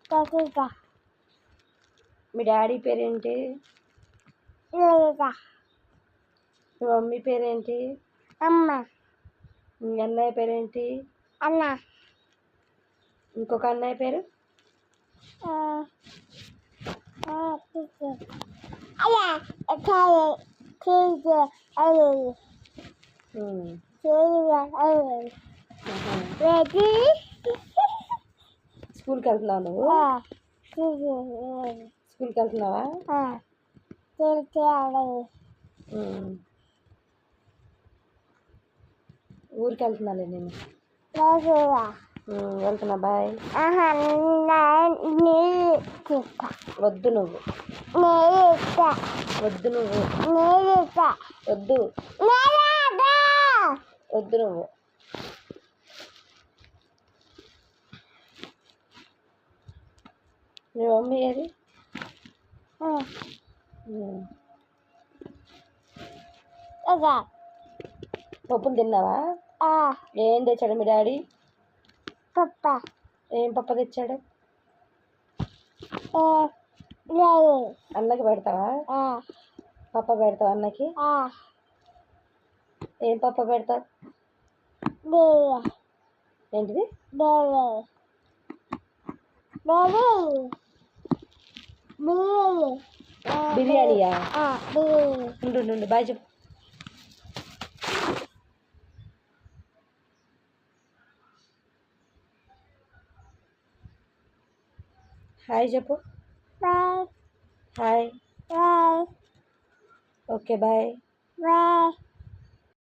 Tita. మీ daddy పేరేంటి? Lisa. మీ mummy పేరేంటి? Amma. మీ అన్నయ్య పేరేంటి? Anna. ఇంకొక అన్నయ్య పేరు? Tita. Aya. Taya. Tita. Aya. ఉమ్. Tita. Aya. ఆహా. Ready? స్కూల్కి వెళ్తున్నావా నువ్వు? Tita. స్కూల్కి వెళ్తున్నావా? Tita. Aya. ఉమ్. ఊరికి వెళ్తున్నాలే నేను. Lisa. వెళ్తున్నా, బాయ్. Tita. వద్దు నువ్వు, Tita. వద్దు నువ్వు, Tita. వద్దు, Tita. వద్దు నువ్వు. మీ మమ్మీ ఏది? ఉమ్. పప్పులు తిన్నావా? ఏం తెచ్చాడు మీ డాడీ? Papa. ఏం పప్పు తెచ్చాడు? అన్నకి పెడతావా? పప్ప పెడతావా అన్నకి? ఏం పప్ప పెడతావు? ఏంటిది? బిర్యానీయా? ఉండు బాయ్ చెప్పు. హాయ్ చెప్పు. హాయ్. Okay bye.